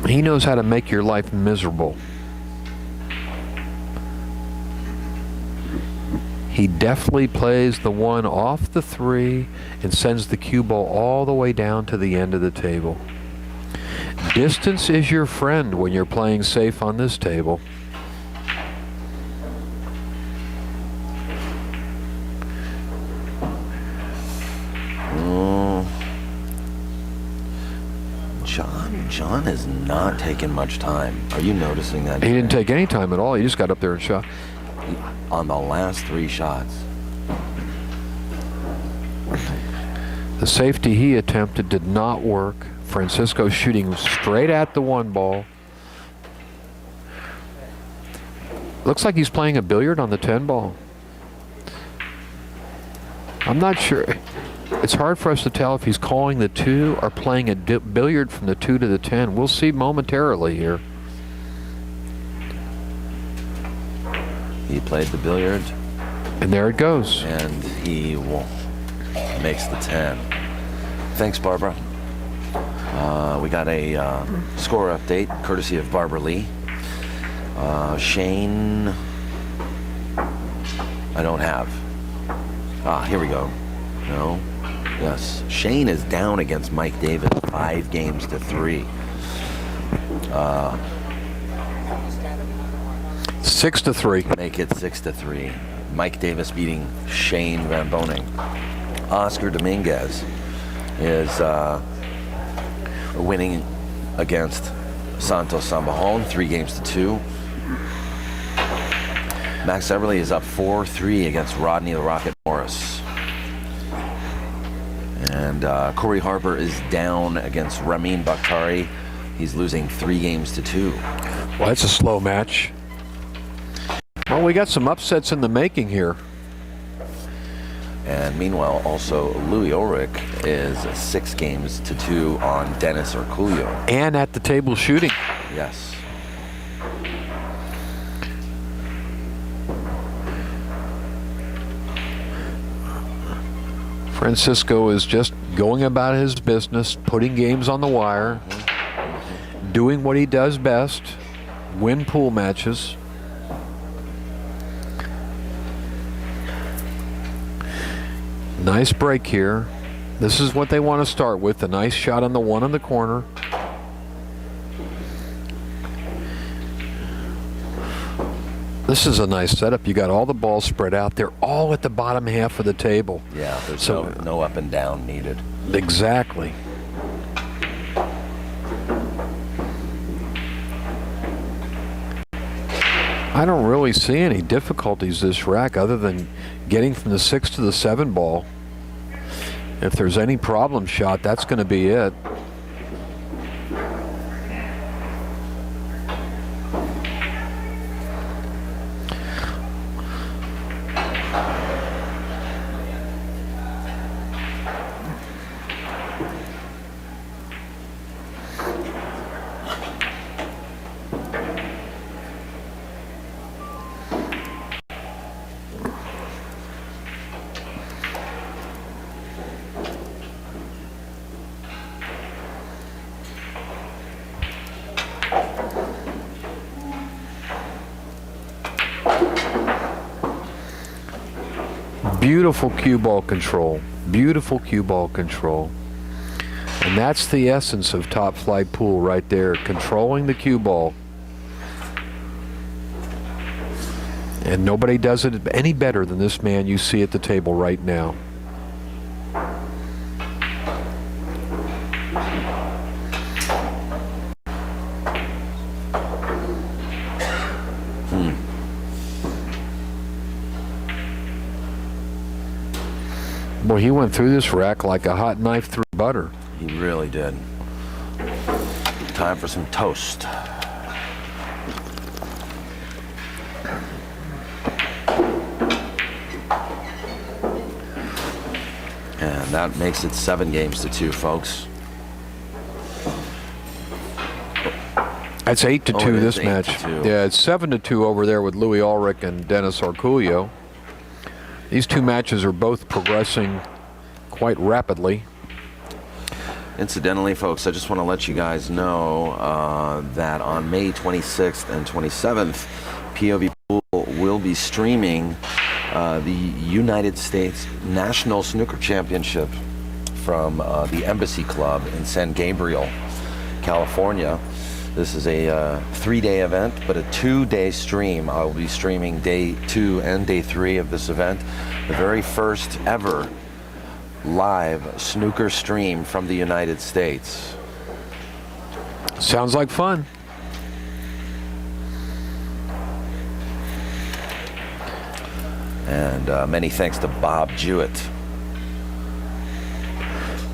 He knows how to make your life miserable. He deftly plays the 1 off the 3 and sends the cue ball all the way down to the end of the table. Distance is your friend when you're playing safe on this table. John is not taking much time. Are you noticing that? He didn't take any time at all. He just got up there and shot. On the last 3 shots. The safety he attempted did not work. Francisco shooting straight at the 1 ball. Looks like he's playing a billiard on the 10 ball. I'm not sure. It's hard for us to tell if he's calling the 2 or playing a billiard from the 2 to the 10. We'll see momentarily here. He played the billiard. And there it goes. And he makes the 10. Thanks, Barbara. We got a score update courtesy of Barbara Lee. Shane, I don't have. Here we go. No. Yes. Shane is down against Mike Davis 5 games to 3. 6 to 3. Make it 6 to 3. Mike Davis beating Shane Van Boening. Oscar Dominguez is winning against Santos Sambajon 3 games to 2. Max Everly is up 4-3 against Rodney the Rocket Morris. And Corey Harper is down against Ramin Bakhtari. He's losing 3 games to 2. Well, that's a slow match. Well, we got some upsets in the making here. And meanwhile, also Louis Ulrich is 6 games to 2 on Dennis Urculio. And at the table shooting. Yes. Francisco is just going about his business, putting games on the wire, doing what he does best, win pool matches. Nice break here. This is what they want to start with, a nice shot on the 1 in the corner. This is a nice setup. You got all the balls spread out. They're all at the bottom half of the table. Yeah, there's no up and down needed. Exactly. I don't really see any difficulties this rack other than getting from the 6 to the 7 ball. If there's any problem shot, that's going to be it. Beautiful cue ball control. Beautiful cue ball control. And that's the essence of top flight pool right there, controlling the cue ball. And nobody does it any better than this man you see at the table right now. Boy, he went through this rack like a hot knife through butter. He really did. Time for some toast. And that makes it 7-2, folks. It's 8-2 it this is match. 8-2. Yeah, it's 7-2 over there with Louis Ulrich and Dennis Arculio. These two matches are both progressing quite rapidly. Incidentally, folks, I just want to let you guys know that on May 26th and 27th, Povpool will be streaming the United States National Snooker Championship from the Embassy Club in San Gabriel, California. This is a 3-day event, but a 2-day stream. I will be streaming day 2 and day 3 of this event. The very first ever live snooker stream from the United States. Sounds like fun. And many thanks to Bob Jewett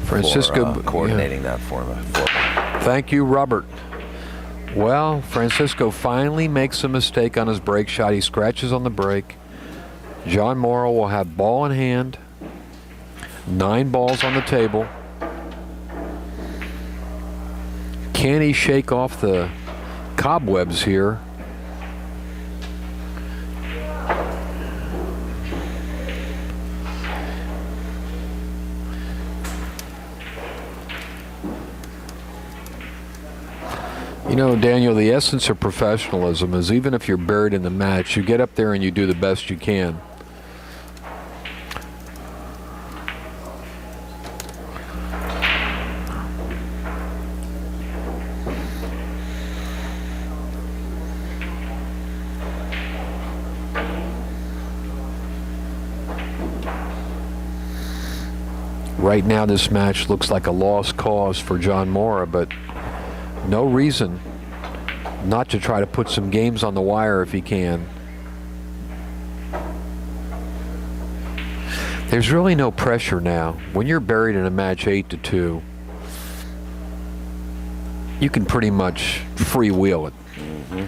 Francisco for coordinating that for me. Thank you, Robert. Well, Francisco finally makes a mistake on his break shot. He scratches on the break. John Morra will have ball in hand. 9 balls on the table. Can he shake off the cobwebs here? You know, Daniel, the essence of professionalism is even if you're buried in the match, you get up there and you do the best you can. Right now, this match looks like a lost cause for John Morra, but no reason not to try to put some games on the wire if he can. There's really no pressure now. When you're buried in a match 8-2, you can pretty much freewheel it. Mm-hmm.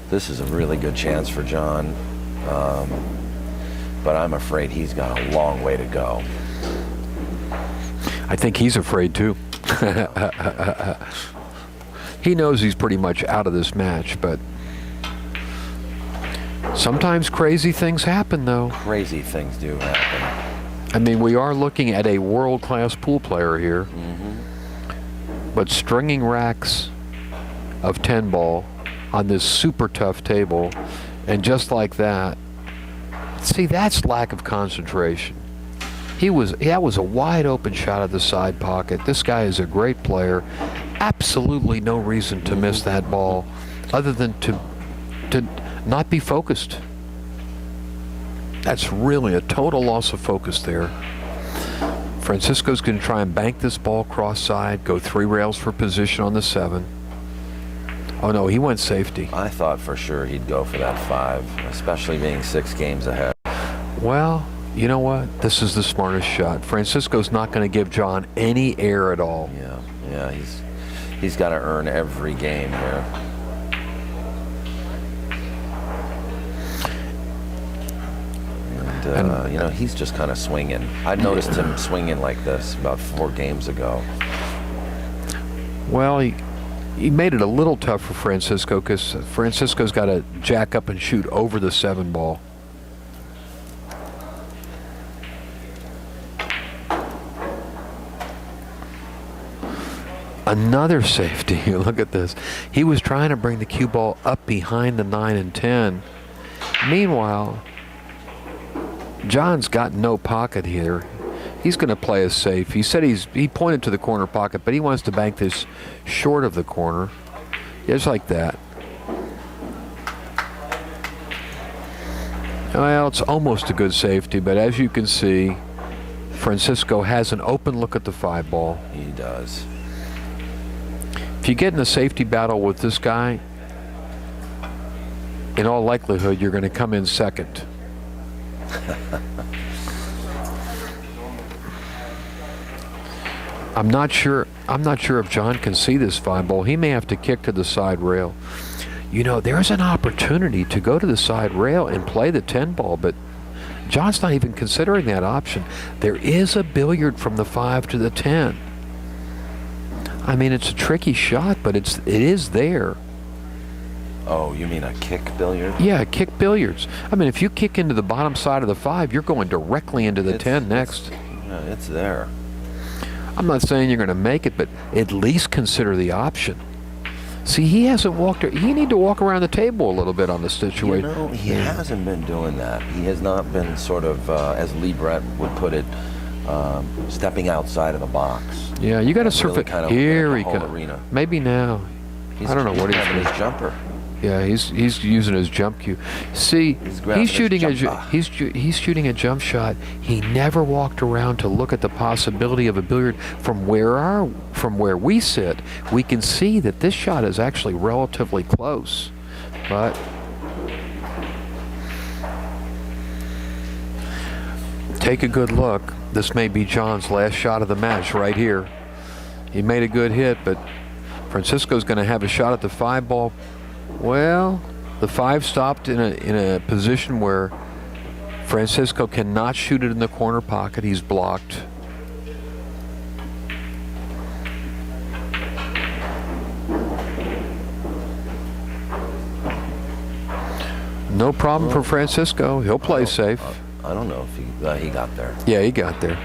This is a really good chance for John, but I'm afraid he's got a long way to go. I think he's afraid too. He knows he's pretty much out of this match, but sometimes crazy things happen, though. Crazy things do happen. I mean, we are looking at a world-class pool player here, but stringing racks of 10 ball on this super tough table, and just like that, see, that's lack of concentration. That was a wide open shot of the side pocket. This guy is a great player. Absolutely no reason to miss that ball other than to not be focused. That's really a total loss of focus there. Francisco's going to try and bank this ball cross side, go 3 rails for position on the 7. Oh no, he went safety. I thought for sure he'd go for that 5, especially being 6 games ahead. Well, you know what? This is the smartest shot. Francisco's not going to give John any air at all. Yeah, he's got to earn every game here. And you know, he's just kind of swinging. I noticed him swinging like this about 4 games ago. Well, he made it a little tough for Francisco because Francisco's got to jack up and shoot over the 7 ball. Another safety. Look at this. He was trying to bring the cue ball up behind the 9 and 10. Meanwhile, John's got no pocket here. He's going to play us safe. He said he pointed to the corner pocket, but he wants to bank this short of the corner. Just like that. Well, it's almost a good safety, but as you can see, Francisco has an open look at the 5 ball. He does. If you get in a safety battle with this guy, in all likelihood, you're going to come in second. I'm not sure if John can see this 5-ball. He may have to kick to the side rail. You know, there's an opportunity to go to the side rail and play the 10-ball, but John's not even considering that option. There is a billiard from the 5 to the 10. I mean, it's a tricky shot, but it is there. Oh, you mean a kick billiard? Yeah, kick billiards. I mean, if you kick into the bottom side of the 5, you're going directly into the 10 next. It's there. I'm not saying you're going to make it, but at least consider the option. See, he hasn't walked. He need to walk around the table a little bit on the situation. You know, he hasn't been doing that. He has not been sort of, as Lee Brett would put it, stepping outside of the box. Yeah, you got to surf it. Kind of Here he comes. comes. Maybe now. I don't know what he's having doing. his jumper. Yeah, he's using his jump cue. See, he's shooting he's shooting a jump shot. He never walked around to look at the possibility of a billiard. From where we sit, we can see that this shot is actually relatively close. But take a good look. This may be John's last shot of the match right here. He made a good hit, but Francisco's going to have a shot at the 5-ball. Well, the 5 stopped in a position where Francisco cannot shoot it in the corner pocket. He's blocked. No problem for Francisco. He'll play safe. I don't know if he got there. Yeah, he got there.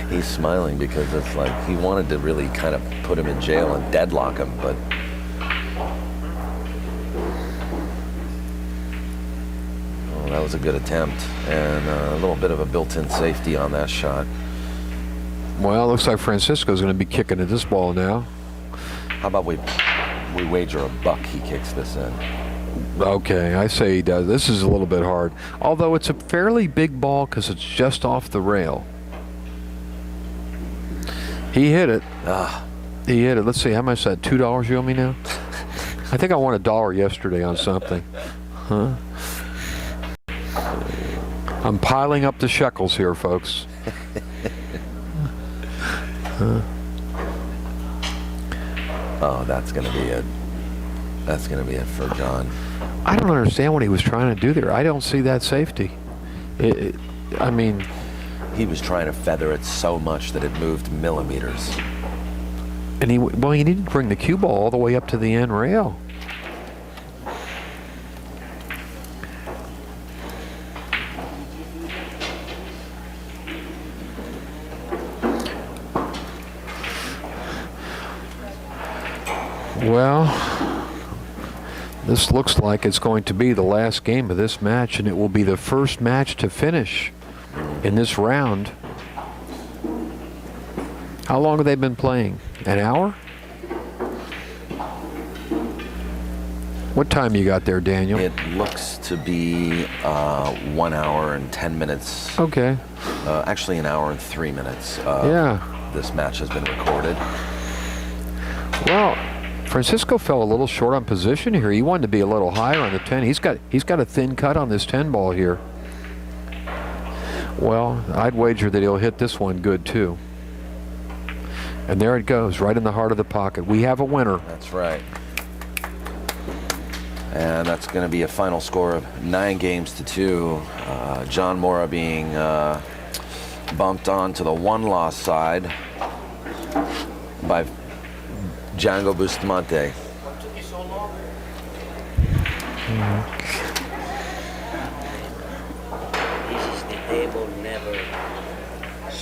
He's smiling because it's like he wanted to really kind of put him in jail and deadlock him, but that was a good attempt and a little bit of a built-in safety on that shot. Well, it looks like Francisco's going to be kicking at this ball now. How about we wager $1 he kicks this in? Okay, I say he does. This is a little bit hard, although it's a fairly big ball because it's just off the rail. He hit it. He hit it. Let's see, how much is that? $2 you owe me now? I think I won $1 yesterday on something. Huh? I'm piling up the shekels here, folks. Oh, that's gonna be it. That's gonna be it for John. I don't understand what he was trying to do there. I don't see that safety. I mean, he was trying to feather it so much that it moved millimeters. And he needed to bring the cue ball all the way up to the end rail. Well, this looks like it's going to be the last game of this match, and it will be the first match to finish in this round. How long have they been playing? An hour? What time you got there, Daniel? It looks to be 1 hour and 10 minutes. Okay. Actually, 1 hour and 3 minutes. Yeah. This match has been recorded. Well, Francisco fell a little short on position here. He wanted to be a little higher on the 10. He's got a thin cut on this 10 ball here. Well, I'd wager that he'll hit this one good too. And there it goes, right in the heart of the pocket. We have a winner. That's right. And that's going to be a final score of 9-2. John Morra being bumped on to the one-loss side by Django Bustamante.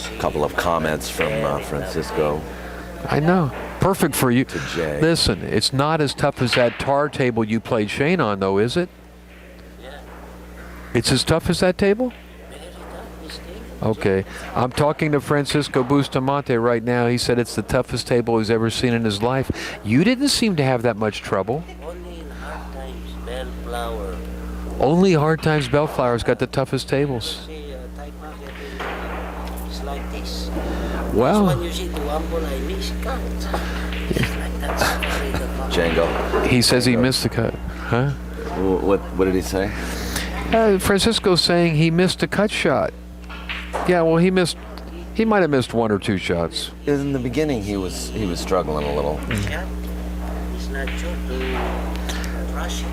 A couple of comments from Francisco. I know. Perfect for you. To Jay. Listen, it's not as tough as that tar table you played Shane on, though, is it? Yeah. It's as tough as that table? Very tough, this table. Okay. I'm talking to Francisco Bustamante right now. He said it's the toughest table he's ever seen in his life. You didn't seem to have that much trouble. Only in hard times, Bellflower. Only Hard Times Bellflower's got the toughest tables. See, tight pocket, it's like this. Well, This one you see, the one ball I miss, cut. It's like that. Sorry, the ball. Django. he says he missed the cut. Huh? What did he say? Francisco's saying he missed a cut shot. Yeah, well, he missed. He might have missed 1 or 2 shots. In the beginning, he was struggling a little. Shot is not sure to Russia.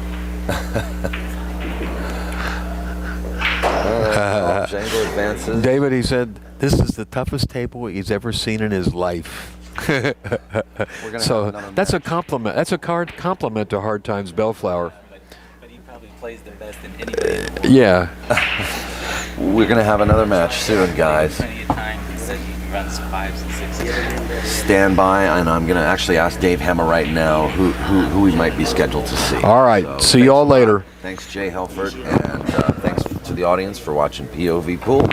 Django advances. David, he said, this is the toughest table he's ever seen in his life. We're gonna So have another that's a match. compliment. That's a compliment to Hard Times Bellflower. But he probably plays the best in anybody in the world. Yeah. We're gonna have another match soon, guys. Plenty of time. He said he runs 5s and 6s. Stand by, and I'm gonna actually ask Dave Hammer right now who we might be scheduled to see. All right. So, See you all thanks a lot. later. Thanks, Jay Helfert, and thanks to the audience for watching POV Pool.